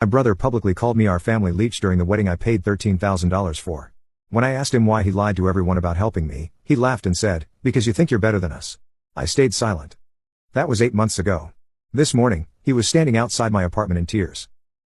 My brother publicly called me our family leech during the wedding I paid $13,000 for. When I asked him why he lied to everyone about helping me, he laughed and said, "Because you think you're better than us." I stayed silent. That was 8 months ago. This morning, he was standing outside my apartment in tears.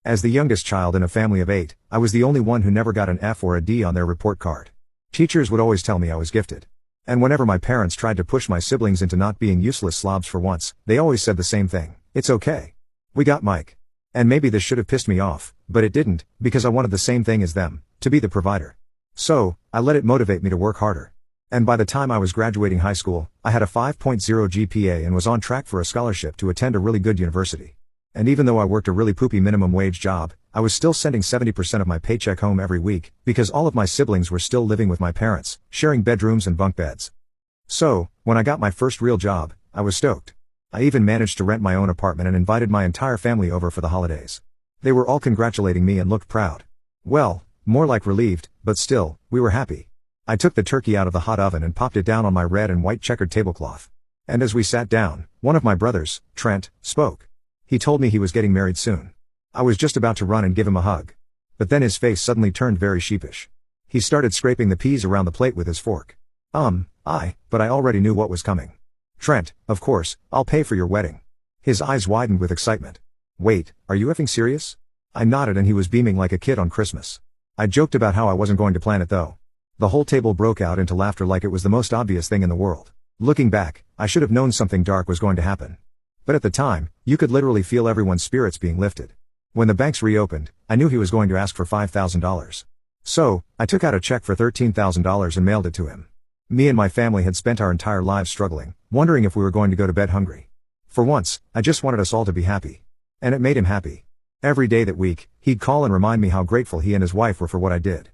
As the youngest child in a family of 8, I was the only one who never got an F or a D on their report card. Teachers would always tell me I was gifted. And whenever my parents tried to push my siblings into not being useless slobs for once, they always said the same thing: "It's okay. We got Mike." And maybe this should have pissed me off, but it didn't, because I wanted the same thing as them, to be the provider. So, I let it motivate me to work harder. And by the time I was graduating high school, I had a 5.0 GPA and was on track for a scholarship to attend a really good university. And even though I worked a really poopy minimum wage job, I was still sending 70% of my paycheck home every week, because all of my siblings were still living with my parents, sharing bedrooms and bunk beds. So, when I got my first real job, I was stoked. I even managed to rent my own apartment and invited my entire family over for the holidays. They were all congratulating me and looked proud. Well, more like relieved, but still, we were happy. I took the turkey out of the hot oven and popped it down on my red and white checkered tablecloth. And as we sat down, one of my brothers, Trent, spoke. He told me he was getting married soon. I was just about to run and give him a hug. But then his face suddenly turned very sheepish. He started scraping the peas around the plate with his fork. But I already knew what was coming. "Trent, of course, I'll pay for your wedding." His eyes widened with excitement. "Wait, are you effing serious?" I nodded and he was beaming like a kid on Christmas. I joked about how I wasn't going to plan it though. The whole table broke out into laughter like it was the most obvious thing in the world. Looking back, I should have known something dark was going to happen. But at the time, you could literally feel everyone's spirits being lifted. When the banks reopened, I knew he was going to ask for $5,000. So, I took out a check for $13,000 and mailed it to him. Me and my family had spent our entire lives struggling, wondering if we were going to go to bed hungry. For once, I just wanted us all to be happy. And it made him happy. Every day that week, he'd call and remind me how grateful he and his wife were for what I did.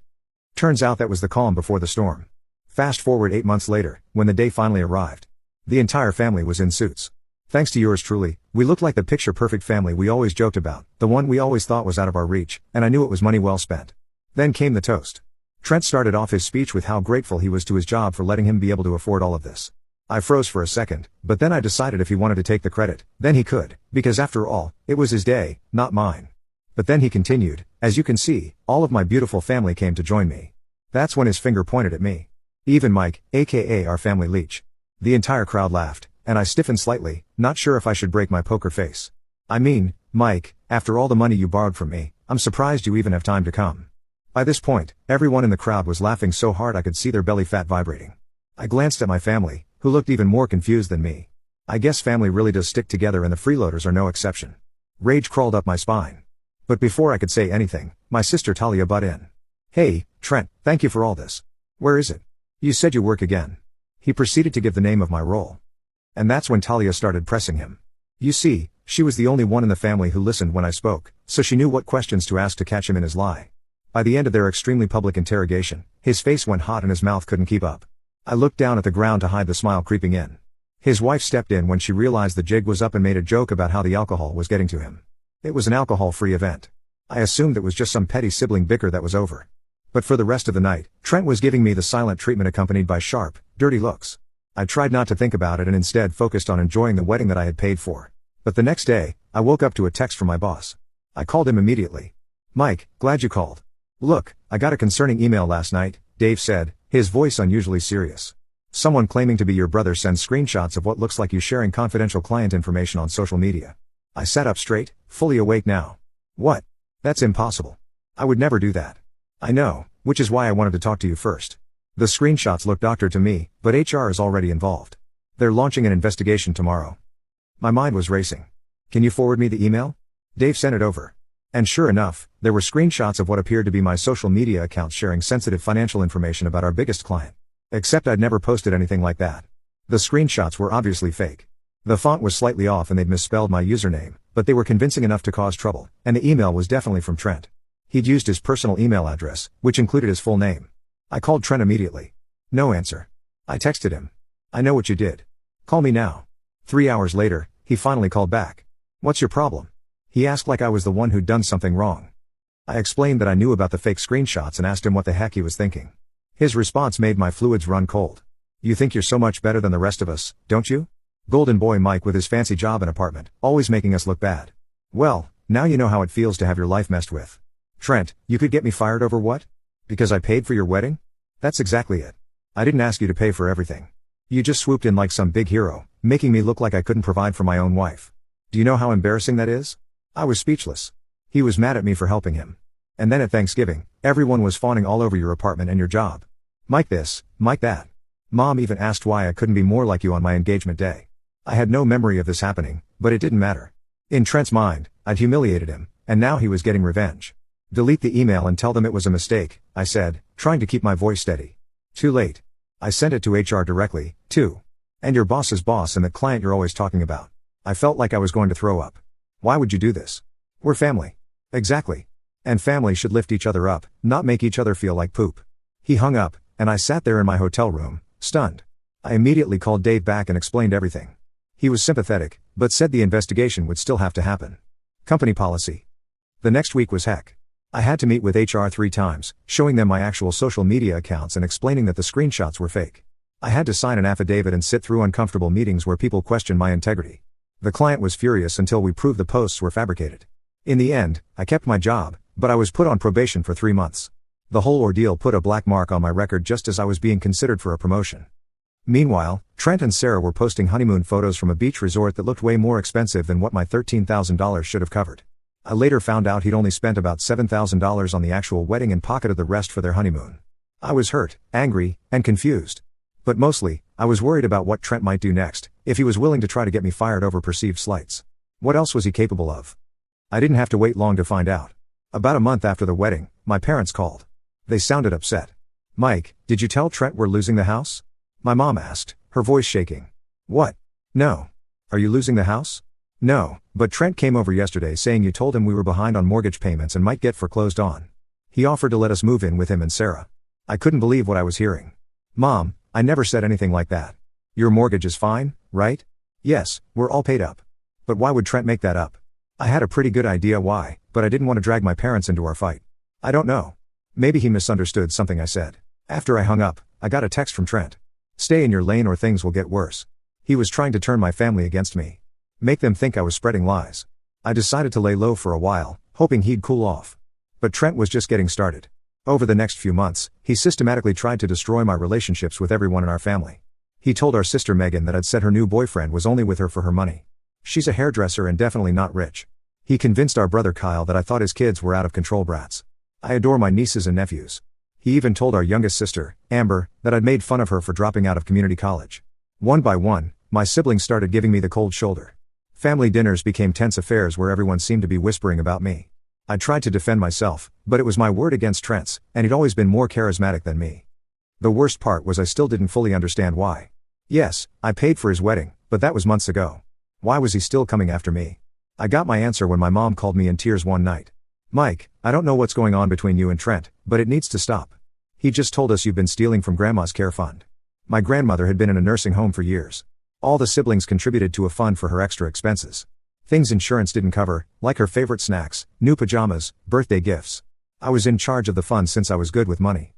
Turns out that was the calm before the storm. Fast forward 8 months later, when the day finally arrived. The entire family was in suits. Thanks to yours truly, we looked like the picture-perfect family we always joked about, the one we always thought was out of our reach, and I knew it was money well spent. Then came the toast. Trent started off his speech with how grateful he was to his job for letting him be able to afford all of this. I froze for a second, but then I decided if he wanted to take the credit, then he could, because after all, it was his day, not mine. But then he continued, "As you can see, all of my beautiful family came to join me." That's when his finger pointed at me. Even Mike, aka our family leech. The entire crowd laughed, and I stiffened slightly, not sure if I should break my poker face. "I mean, Mike, after all the money you borrowed from me, I'm surprised you even have time to come." By this point, everyone in the crowd was laughing so hard I could see their belly fat vibrating. I glanced at my family, who looked even more confused than me. I guess family really does stick together and the freeloaders are no exception. Rage crawled up my spine. But before I could say anything, my sister Talia butt in. "Hey, Trent, thank you for all this. Where is it? You said you work again." He proceeded to give the name of my role. And that's when Talia started pressing him. You see, she was the only one in the family who listened when I spoke, so she knew what questions to ask to catch him in his lie. By the end of their extremely public interrogation, his face went hot and his mouth couldn't keep up. I looked down at the ground to hide the smile creeping in. His wife stepped in when she realized the jig was up and made a joke about how the alcohol was getting to him. It was an alcohol-free event. I assumed it was just some petty sibling bicker that was over. But for the rest of the night, Trent was giving me the silent treatment accompanied by sharp, dirty looks. I tried not to think about it and instead focused on enjoying the wedding that I had paid for. But the next day, I woke up to a text from my boss. I called him immediately. "Mike, glad you called. Look, I got a concerning email last night," Dave said, his voice unusually serious. "Someone claiming to be your brother sends screenshots of what looks like you sharing confidential client information on social media." I sat up straight, fully awake now. "What? That's impossible. I would never do that." "I know, which is why I wanted to talk to you first. The screenshots look doctored to me, but HR is already involved. They're launching an investigation tomorrow." My mind was racing. "Can you forward me the email?" Dave sent it over. And sure enough, there were screenshots of what appeared to be my social media accounts sharing sensitive financial information about our biggest client. Except I'd never posted anything like that. The screenshots were obviously fake. The font was slightly off and they'd misspelled my username, but they were convincing enough to cause trouble, and the email was definitely from Trent. He'd used his personal email address, which included his full name. I called Trent immediately. No answer. I texted him. "I know what you did. Call me now." 3 hours later, he finally called back. "What's your problem?" He asked like I was the one who'd done something wrong. I explained that I knew about the fake screenshots and asked him what the heck he was thinking. His response made my fluids run cold. "You think you're so much better than the rest of us, don't you? Golden boy Mike with his fancy job and apartment, always making us look bad. Well, Now you know how it feels to have your life messed with. Trent, you could get me fired over what? Because I paid for your wedding? That's exactly it. I didn't ask you to pay for everything. You just swooped in like some big hero, making me look like I couldn't provide for my own wife. Do you know how embarrassing that is? I was speechless. He was mad at me for helping him. And then at Thanksgiving, everyone was fawning all over your apartment and your job. Mike this, Mike that. Mom even asked why I couldn't be more like you on my engagement day. I had no memory of this happening, but it didn't matter. In Trent's mind, I'd humiliated him, and now he was getting revenge. Delete the email and tell them it was a mistake, I said, trying to keep my voice steady. Too late. I sent it to HR directly, too. And your boss's boss and the client you're always talking about. I felt like I was going to throw up. Why would you do this? We're family. Exactly. And family should lift each other up, not make each other feel like poop. He hung up, and I sat there in my hotel room, stunned. I immediately called Dave back and explained everything. He was sympathetic, but said the investigation would still have to happen. Company policy. The next week was heck. I had to meet with HR 3 times, showing them my actual social media accounts and explaining that the screenshots were fake. I had to sign an affidavit and sit through uncomfortable meetings where people questioned my integrity. The client was furious until we proved the posts were fabricated. In the end, I kept my job, but I was put on probation for 3 months. The whole ordeal put a black mark on my record just as I was being considered for a promotion. Meanwhile, Trent and Sarah were posting honeymoon photos from a beach resort that looked way more expensive than what my $13,000 should have covered. I later found out he'd only spent about $7,000 on the actual wedding and pocketed the rest for their honeymoon. I was hurt, angry, and confused. But mostly, I was worried about what Trent might do next, if he was willing to try to get me fired over perceived slights. What else was he capable of? I didn't have to wait long to find out. About a month after the wedding, my parents called. They sounded upset. Mike, did you tell Trent we're losing the house? My mom asked, her voice shaking. What? No. Are you losing the house? No, but Trent came over yesterday saying you told him we were behind on mortgage payments and might get foreclosed on. He offered to let us move in with him and Sarah. I couldn't believe what I was hearing. Mom, I never said anything like that. Your mortgage is fine, right? Yes, we're all paid up. But why would Trent make that up? I had a pretty good idea why, but I didn't want to drag my parents into our fight. I don't know. Maybe he misunderstood something I said. After I hung up, I got a text from Trent. Stay in your lane or things will get worse. He was trying to turn my family against me. Make them think I was spreading lies. I decided to lay low for a while, hoping he'd cool off. But Trent was just getting started. Over the next few months, he systematically tried to destroy my relationships with everyone in our family. He told our sister Megan that I'd said her new boyfriend was only with her for her money. She's a hairdresser and definitely not rich. He convinced our brother Kyle that I thought his kids were out of control brats. I adore my nieces and nephews. He even told our youngest sister, Amber, that I'd made fun of her for dropping out of community college. One by one, my siblings started giving me the cold shoulder. Family dinners became tense affairs where everyone seemed to be whispering about me. I tried to defend myself, but it was my word against Trent's, and he'd always been more charismatic than me. The worst part was I still didn't fully understand why. Yes, I paid for his wedding, but that was months ago. Why was he still coming after me? I got my answer when my mom called me in tears one night. Mike, I don't know what's going on between you and Trent, but it needs to stop. He just told us you've been stealing from Grandma's care fund. My grandmother had been in a nursing home for years. All the siblings contributed to a fund for her extra expenses. Things insurance didn't cover, like her favorite snacks, new pajamas, birthday gifts. I was in charge of the fund since I was good with money.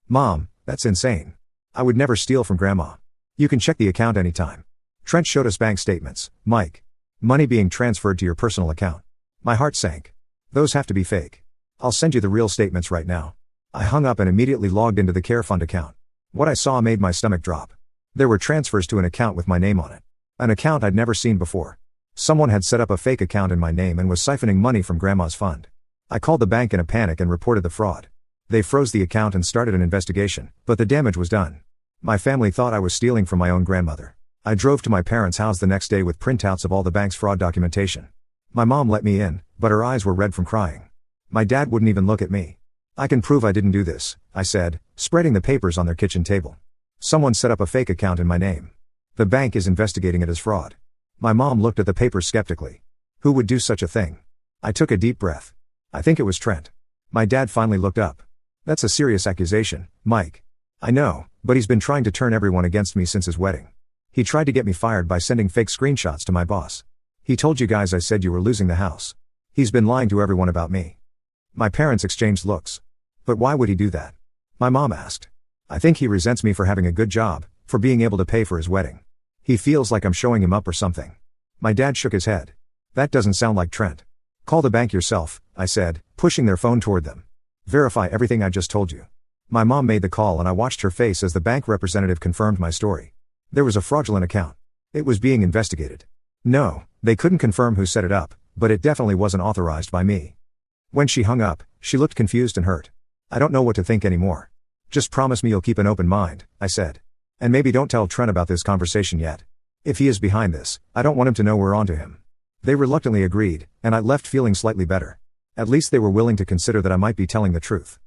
Mom, that's insane. I would never steal from Grandma. You can check the account anytime. Trent showed us bank statements, Mike. Money being transferred to your personal account. My heart sank. Those have to be fake. I'll send you the real statements right now. I hung up and immediately logged into the care fund account. What I saw made my stomach drop. There were transfers to an account with my name on it. An account I'd never seen before. Someone had set up a fake account in my name and was siphoning money from Grandma's fund. I called the bank in a panic and reported the fraud. They froze the account and started an investigation, but the damage was done. My family thought I was stealing from my own grandmother. I drove to my parents' house the next day with printouts of all the bank's fraud documentation. My mom let me in, but her eyes were red from crying. My dad wouldn't even look at me. I can prove I didn't do this, I said, spreading the papers on their kitchen table. Someone set up a fake account in my name. The bank is investigating it as fraud. My mom looked at the papers skeptically. Who would do such a thing? I took a deep breath. I think it was Trent. My dad finally looked up. That's a serious accusation, Mike. I know, but he's been trying to turn everyone against me since his wedding. He tried to get me fired by sending fake screenshots to my boss. He told you guys I said you were losing the house. He's been lying to everyone about me. My parents exchanged looks. But why would he do that? My mom asked. I think he resents me for having a good job, for being able to pay for his wedding. He feels like I'm showing him up or something. My dad shook his head. That doesn't sound like Trent. Call the bank yourself, I said, pushing their phone toward them. Verify everything I just told you. My mom made the call and I watched her face as the bank representative confirmed my story. There was a fraudulent account. It was being investigated. No, they couldn't confirm who set it up, but it definitely wasn't authorized by me. When she hung up, she looked confused and hurt. I don't know what to think anymore. Just promise me you'll keep an open mind, I said. And maybe don't tell Trent about this conversation yet. If he is behind this, I don't want him to know we're onto him. They reluctantly agreed, and I left feeling slightly better. At least they were willing to consider that I might be telling the truth.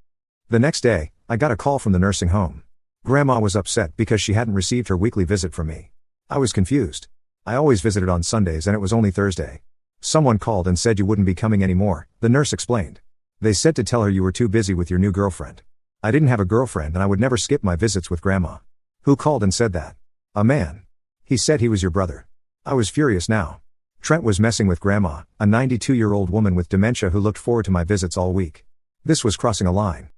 The next day, I got a call from the nursing home. Grandma was upset because she hadn't received her weekly visit from me. I was confused. I always visited on Sundays and it was only Thursday. Someone called and said you wouldn't be coming anymore, the nurse explained. They said to tell her you were too busy with your new girlfriend. I didn't have a girlfriend and I would never skip my visits with Grandma. Who called and said that? A man. He said he was your brother. I was furious now. Trent was messing with Grandma, a 92-year-old woman with dementia who looked forward to my visits all week. This was crossing a line.